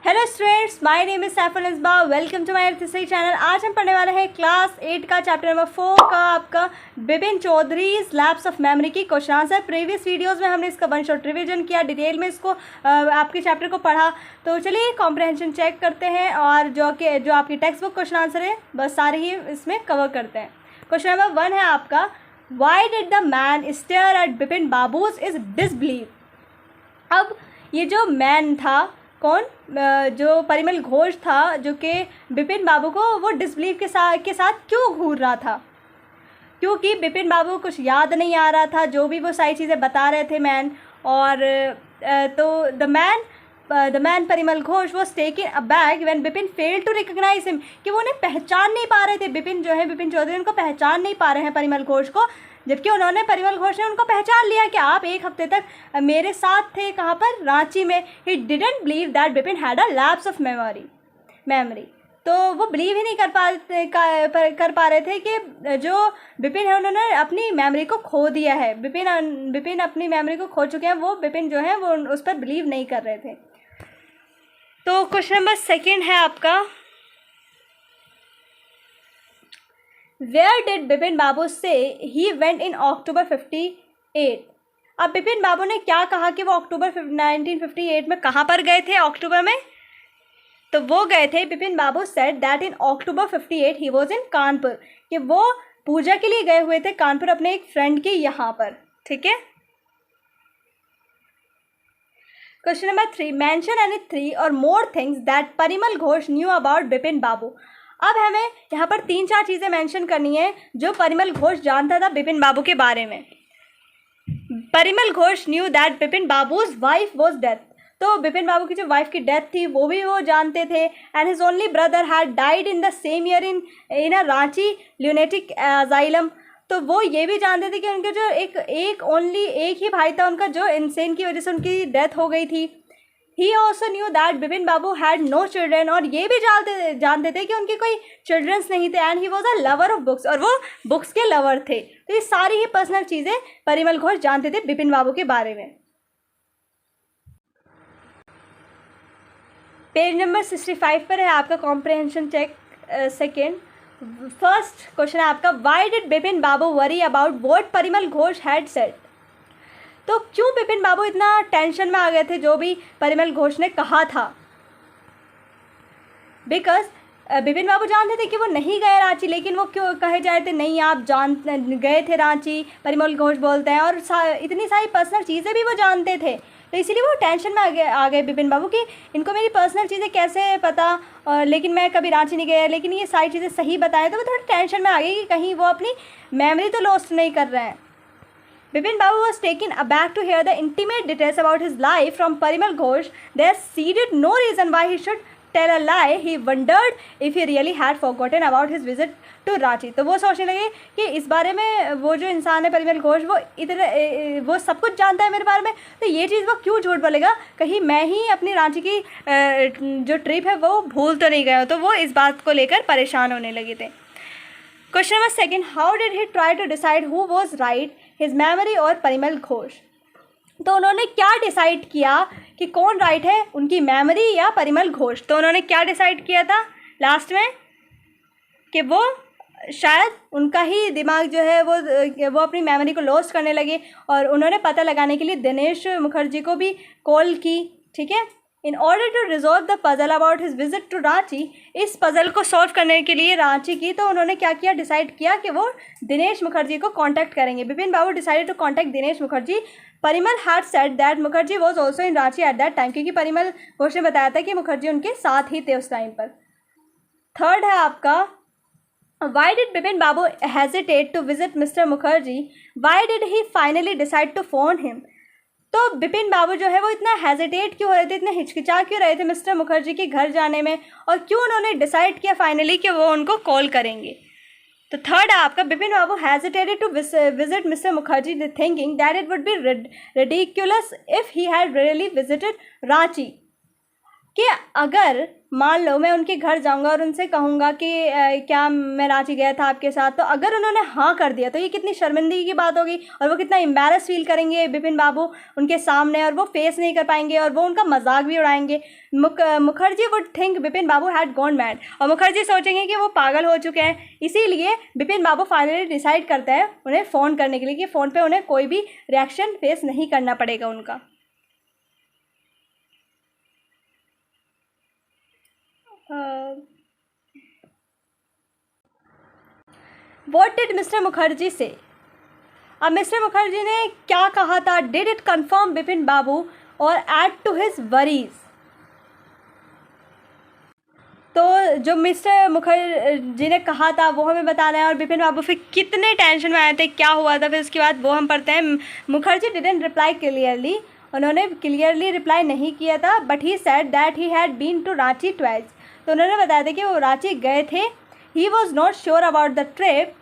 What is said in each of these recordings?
Hello students, my name is Saiful Isba. Welcome to my अर्थसही channel. आज हम पढ़ने वाले हैं क्लास 8 का चैप्टर नंबर 4 का आपका Bipin Chaudhary's lapse of memory की क्वेश्चन आंसर। प्रीवियस वीडियोस में हमने इसका वन शॉट रिवीजन किया, डिटेल में इसको आपके चैप्टर को पढ़ा। तो चलिए कॉम्प्रहेंशन चेक करते हैं और जो आपकी टेक्स्ट बुक क्वेश्चन आंसर है बस सारे ही इसमें कवर करते हैं। क्वेश्चन नंबर 1 है आपका, why did the man stare at Bipin babus is disbelieve. अब ये जो मैन था, कौन, जो परिमल घोष था, जो कि बिपिन बाबू को वो डिसबिलीव के साथ क्यों घूर रहा था? क्योंकि बिपिन बाबू को कुछ याद नहीं आ रहा था, जो भी वो सारी चीज़ें बता रहे थे मैन। और तो the man Parimal Ghosh was taken aback when Bipin failed to recognize him, कि वो उन्हें पहचान नहीं पा रहे थे। बिपिन चौधरी उनको पहचान नहीं पा रहे हैं परिमल घोष को, जबकि परिमल घोष ने उनको पहचान लिया कि आप एक हफ्ते तक मेरे साथ थे। कहाँ पर? रांची में। He didn't believe that Bipin had a lapse of memory. तो वो बिलीव ही नहीं कर पा रहे थे कि जो बिपिन है उन्होंने अपनी मेमोरी को खो दिया है। बिपिन अपनी मेमोरी को खो चुके हैं। वो बिपिन जो है वो उस पर बिलीव नहीं कर रहे थे। तो क्वेश्चन नंबर 2 है आपका, Where did बिपिन बाबू से he went in October 58? अब बिपिन बाबू ने क्या कहा कि वो अक्टूबर 1958 में कहाँ पर गए थे? अक्टूबर में तो वो गए थे, बिपिन बाबू said that in October 58 he was in Kanpur, कि वो पूजा के लिए गए हुए थे कानपुर अपने एक फ्रेंड के यहाँ पर। ठीक है। Question number 3, mention any 3 or more things that Parimal Ghosh knew about Bipin Babu. अब हमें यहाँ पर 3-4 चीज़ें मेंशन करनी है जो परिमल घोष जानता था बिपिन बाबू के बारे में। Parimal Ghosh knew that Bipin babus wife was death, तो बिपिन बाबू की जो वाइफ की डेथ थी वो भी वो जानते थे। And his only brother had died in the same year in a Ranchi lunatic asylum, तो वो ये भी जानते थे कि उनके जो एक ही भाई था उनका, जो इंसेन की वजह से उनकी डेथ हो गई थी। He also knew that Bipin Babu had no children, और ये भी जानते थे कि उनके कोई चिल्ड्रंस नहीं थे। And he was a lover of books, और वो बुक्स के लवर थे। तो ये सारी ही पर्सनल चीज़ें परिमल घोष जानते थे बिपिन बाबू के बारे में। पेज नंबर 65 पर है आपका comprehension check second. First question है आपका, why did Bipin Babu worry about what Parimal Ghosh had said. तो क्यों बिपिन बाबू इतना टेंशन में आ गए थे जो भी परिमल घोष ने कहा था? बिकॉज बिपिन बाबू जानते थे कि वो नहीं गए रांची, लेकिन वो क्यों कहे जाए थे नहीं आप गए थे रांची, परिमल घोष बोलते हैं, और इतनी सारी पर्सनल चीज़ें भी वो जानते थे। तो इसीलिए वो टेंशन में आ गए बिपिन बाबू कि इनको मेरी पर्सनल चीज़ें कैसे पता, लेकिन मैं कभी रांची नहीं गया, लेकिन ये सारी चीज़ें सही बताएं। तो वो थोड़ी टेंशन में आ गई कि कहीं वो अपनी मेमोरी तो लॉस्ट नहीं कर रहे हैं। Bipin Babu was taken aback to hear the intimate details about his life from Parimal Ghosh. There seemed no reason why he should tell a lie. He wondered if he really had forgotten about his visit to Ranchi. तो वो सोचने लगे कि इस बारे में वो जो इंसान है परिमल घोष, वो सब कुछ जानता है मेरे बारे में, तो ये चीज़ वो क्यों झूठ बोलेगा? कहीं मैं ही अपनी रांची की जो ट्रिप है वो भूल तो नहीं गया? तो वो इस बात को लेकर परेशान होने लगे थे। Question number 2, how did he try to decide who was right, his memory और परिमल घोष। तो उन्होंने क्या डिसाइड किया कि कौन राइट है, उनकी मेमोरी या परिमल घोष? तो उन्होंने क्या डिसाइड किया था लास्ट में कि वो शायद उनका ही दिमाग जो है वो अपनी मेमोरी को लॉस्ट करने लगे, और उन्होंने पता लगाने के लिए दिनेश मुखर्जी को भी कॉल की। ठीक है। In order to resolve the puzzle about his visit to Ranchi, इस पजल को सॉल्व करने के लिए रांची की, तो उन्होंने क्या किया, डिसाइड किया कि वो दिनेश मुखर्जी को कांटेक्ट करेंगे। Bipin Babu decided to contact Dinesh Mukherjee. Parimal had said that Mukherjee was also in Ranchi at that time, क्योंकि परिमल घोष ने बताया था कि मुखर्जी उनके साथ ही थे उस टाइम पर। थर्ड है आपका, why did Bipin Babu hesitate to visit mister Mukherjee, why did he finally decide to phone him. तो बिपिन बाबू जो है वो इतना हेजिटेट क्यों हो रहे थे, इतने हिचकिचा क्यों रहे थे मिस्टर मुखर्जी के घर जाने में, और क्यों उन्होंने डिसाइड किया फाइनली कि वो उनको कॉल करेंगे? तो थर्ड है आपका, Bipin Babu hesitated to visit mister Mukherjee thinking that it would be ridiculous if he had really visited Ranchi, कि अगर मान लो मैं उनके घर जाऊंगा और उनसे कहूँगा कि क्या मैं रांची गया था आपके साथ, तो अगर उन्होंने हाँ कर दिया तो ये कितनी शर्मिंदगी की बात होगी, और वो कितना एम्बैरस फील करेंगे बिपिन बाबू उनके सामने, और वो फेस नहीं कर पाएंगे और वो उनका मजाक भी उड़ाएंगे। Mukherjee would think Bipin Babu had gone mad, और मुखर्जी सोचेंगे कि वो पागल हो चुके हैं। इसीलिए बिपिन बाबू फाइनली डिसाइड करते हैं उन्हें फ़ोन करने के लिए कि फ़ोन पे उन्हें कोई भी रिएक्शन फेस नहीं करना पड़ेगा उनका। वॉट डिड मिस्टर मुखर्जी से, अब मिस्टर मुखर्जी ने क्या कहा था? डिड इट कन्फर्म बिपिन बाबू और एड टू हिज वरीज? तो जो मिस्टर मुखर्जी ने कहा था वो हमें बताना है, और बिपिन बाबू फिर कितने टेंशन में आए थे, क्या हुआ था फिर उसके बाद वो हम पढ़ते हैं। मुखर्जी डिडंट रिप्लाई क्लियरली, उन्होंने क्लियरली रिप्लाई नहीं किया था, but he said that he had been to Ranchi twice, तो उन्होंने बताया था कि वो रांची गए थे। He was not sure about the trip.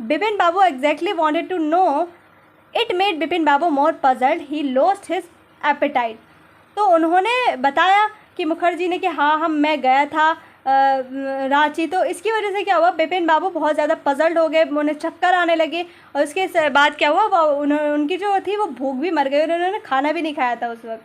Bipin Babu exactly wanted to know, it made Bipin Babu more puzzled, he lost his appetite. तो उन्होंने बताया कि मुखर्जी ने कि हाँ मैं गया था रांची, तो इसकी वजह से क्या हुआ, बिपिन बाबू बहुत ज़्यादा पजल्ड हो गए, उन्हें चक्कर आने लगे, और उसके बाद क्या हुआ, उनकी जो थी वो भूख भी मर गई, उन्होंने खाना भी नहीं खाया था उस वक्त।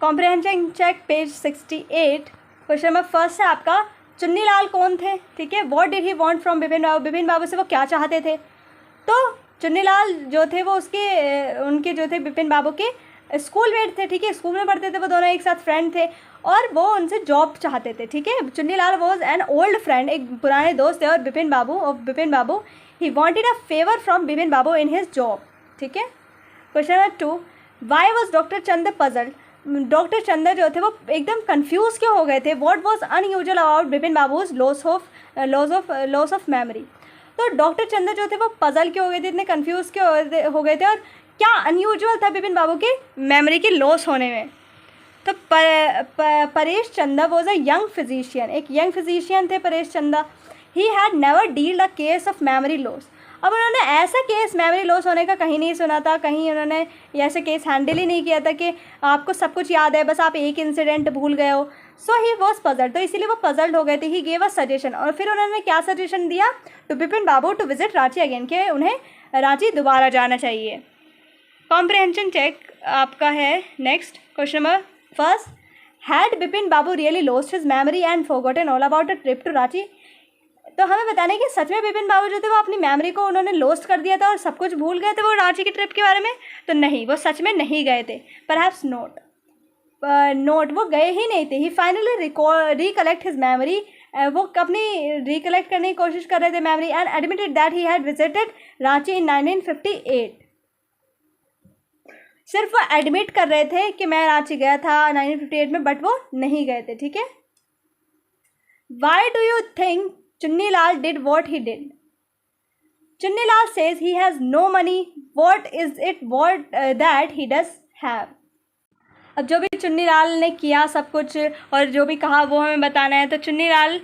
Comprehension check page 68, question number first है आपका, चुन्नी लाल कौन थे? ठीक है, what did he want from Bipin Babu, Bipin Babu से वो क्या चाहते थे? तो चुन्नी लाल जो थे वो उनके जो थे बिपिन बाबू के स्कूल मेट थे। ठीक है, स्कूल में पढ़ते थे वो दोनों, एक साथ फ्रेंड थे, और वो उनसे जॉब चाहते थे। ठीक है, Chunni Lal was an old friend, एक पुराने दोस्त थे, और Bipin Babu he wanted a favour from Bipin Babu in his job. ठीक है, question number 2, why was doctor Chand puzzled, doctor Chanda जो थे वो एकदम कंफ्यूज क्यों हो गए थे? What was unusual about Bipin babus loss of memory, तो डॉक्टर चंदा जो थे वो पजल क्यों हो गए थे, इतने कंफ्यूज क्यों हो गए थे, और क्या अनयूजुअल था बिपिन बाबू के मेमोरी के लॉस होने में? तो परेश चंदा वॉज अ यंग फिजिशियन, एक यंग फिजिशियन थे परेश चंदा। He had never dealt a case of memory loss, अब उन्होंने ऐसा केस मेमोरी लॉस होने का कहीं नहीं सुना था, कहीं उन्होंने ऐसे केस हैंडल ही नहीं किया था कि आपको सब कुछ याद है, बस आप एक इंसिडेंट भूल गए हो। सो ही वॉज पजल्ड, तो इसीलिए वो पजल्ड हो गए थे। ही गेव अ सजेशन, और फिर उन्होंने क्या सजेशन दिया to Bipin Babu to visit Ranchi again, कि उन्हें रांची दोबारा जाना चाहिए। कॉम्प्रिहेंशन चेक आपका है next, question number first, had Bipin Babu really lost his memory and forgotten all about a trip to Ranchi, तो हमें बताने कि सच में बिपिन बाबू जो थे वो अपनी मेमोरी को उन्होंने लॉस्ट कर दिया था और सब कुछ भूल गए थे वो रांची की ट्रिप के बारे में? तो नहीं, वो सच में नहीं गए थे। परहैप्स नोट वो गए ही नहीं थे। He finally recollect his memory, वो अपनी रिकलेक्ट करने की कोशिश कर रहे थे memory, and admitted that he had visited Ranchi in 1958। सिर्फ वो एडमिट कर रहे थे कि मैं रांची गया था 1958 में, बट वो नहीं गए थे। ठीक है, why do you think Chunnilal did what he did? Chunnilal says he has no money. What is it that he does have? अब जो भी चुन्नीलाल ने किया सब कुछ और जो भी कहा वो हमें बताना है। तो Chunnilal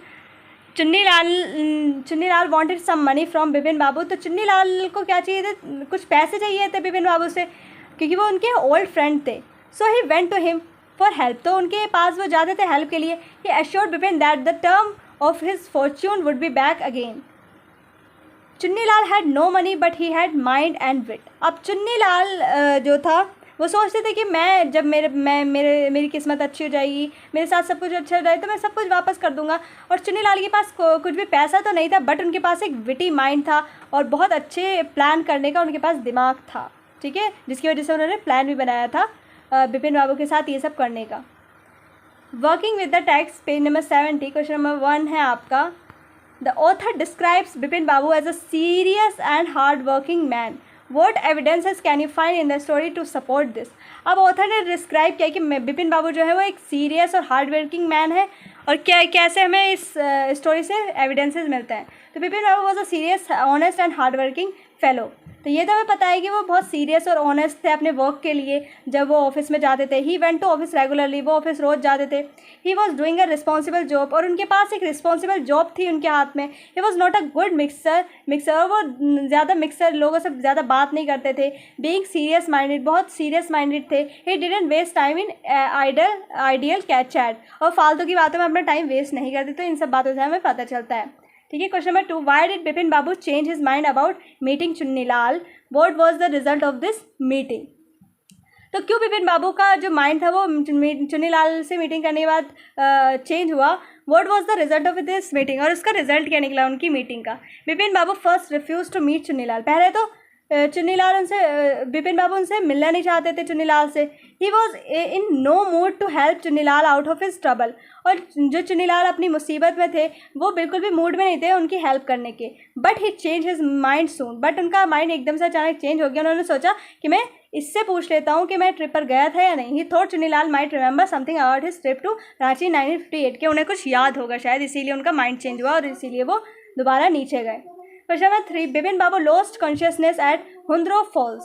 wanted some money from Bipin बाबू, तो चुन्नीलाल को क्या चाहिए थे? कुछ पैसे चाहिए थे बिपिन बाबू से, क्योंकि वो उनके ओल्ड फ्रेंड थे। So he went to him for help, तो उनके पास वो जाते थे हेल्प के लिए। He assured Bipin that the term of his fortune would be back again. Chunnilal had no money but he had mind and wit. अब चुन्नीलाल जो था वो सोचते थे कि मैं जब मेरी किस्मत अच्छी हो जाएगी, मेरे साथ सब कुछ अच्छा हो जाए, तो मैं सब कुछ वापस कर दूंगा। और चुन्नीलाल के पास कुछ भी पैसा तो नहीं था, बट उनके पास एक विटी माइंड था और बहुत अच्छे प्लान करने का उनके पास दिमाग था। ठीक है, जिसकी वजह से उन्होंने प्लान भी बनाया था बिपिन बाबू के साथ ये सब करने का। Working with the text, page number 70, question number 1 है आपका, the author describes Bipin Babu as a serious and hard working man, what evidences can you find in the story to support this. अब ऑथर ने डिस्क्राइब किया कि बिपिन बाबू जो है वो एक सीरियस और हार्ड वर्किंग मैन है, और कैसे हमें इस स्टोरी से एविडेंसेस मिलते हैं। तो Bipin Babu was a serious, honest and hard working fellow. तो ये तो हमें पता है कि वो बहुत सीरियस और ऑनेस्ट थे अपने वर्क के लिए जब वो ऑफिस में जाते थे। He went to office regularly, वो ऑफिस रोज जाते थे। He was doing a responsible job, और उनके पास एक रिस्पॉन्सिबल जॉब थी उनके हाथ में। ही was not a good mixer, और वो ज़्यादा मिक्सर लोगों से ज़्यादा बात नहीं करते थे। बीइंग सीरियस माइंडेड, बहुत सीरियस माइंडेड थे। He didn't waste time in idle chit chat, और फालतू की बातों में अपना टाइम वेस्ट नहीं करते। तो इन सब बातों से हमें पता चलता है। ठीक है, question number 2, Y did Bipin Babu change his mind about meeting Chunnilal, what was the result of this meeting. तो क्यों बिपिन बाबू का जो माइंड था वो चुन्नीलाल से मीटिंग करने के बाद चेंज हुआ, what was the result of this meeting, और उसका रिजल्ट क्या निकला उनकी मीटिंग का। Bipin Babu first refuse to meet Chunnilal, पहले तो चुन्नीलाल उनसे बिपिन बाबू उनसे मिलना नहीं चाहते थे चुन्नीलाल से। He was in no mood to help Chunnilal out of his trouble, और जो चुन्नीलाल अपनी मुसीबत में थे वो बिल्कुल भी मूड में नहीं थे उनकी हेल्प करने के। But he change his mind soon, but उनका माइंड एकदम से अचानक चेंज हो गया। उन्होंने सोचा कि मैं इससे पूछ लेता हूँ कि मैं ट्रिप पर गया था या नहीं। He thought Chunnilal might remember something about his trip to Ranchi 1958, के उन्हें कुछ याद होगा शायद, इसीलिए उनका माइंड चेंज हुआ और इसीलिए वो दोबारा नीचे गए। Question number 3, Bipin Babu lost consciousness at Hundru falls,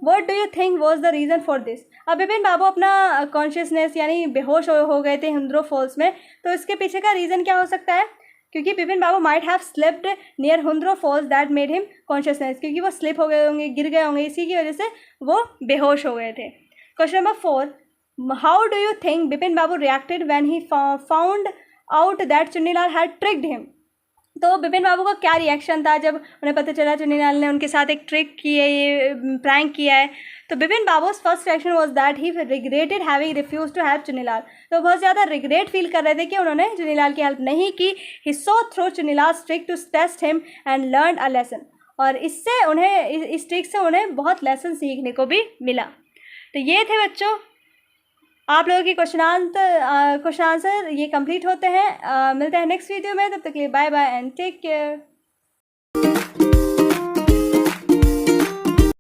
what do you think was the reason for this. अब बिपिन बाबू अपना कॉन्शियसनेस यानी बेहोश हो गए थे हुंद्रो फॉल्स में, तो इसके पीछे का रीज़न क्या हो सकता है। क्योंकि Bipin Babu might have slipped near Hundru falls that made him consciousness, क्योंकि वो स्लिप हो गए होंगे, गिर गए होंगे, इसी की वजह से वो बेहोश हो गए थे। Question number 4, how do you think Bipin Babu reacted when he found out that Chunnilal had tricked him. तो बिपिन बाबू का क्या रिएक्शन था जब उन्हें पता चला चुन्नीलाल ने उनके साथ एक ट्रिक की है, ये प्रैंक किया है। तो Bipin Babu's first reaction was that he regretted having refuse to help Chunnilal, तो बहुत ज़्यादा रिग्रेट फील कर रहे थे कि उन्होंने चुन्नीलाल की हेल्प नहीं की। He saw through Chunnilal's trick to test him and learn a lesson, और इससे उन्हें इस ट्रिक से उन्हें बहुत लेसन सीखने को भी मिला। तो ये थे बच्चों आप लोगों के क्वेश्चन आंसर ये कंप्लीट होते हैं। मिलते हैं नेक्स्ट वीडियो में, तब तक के लिए bye bye and take care.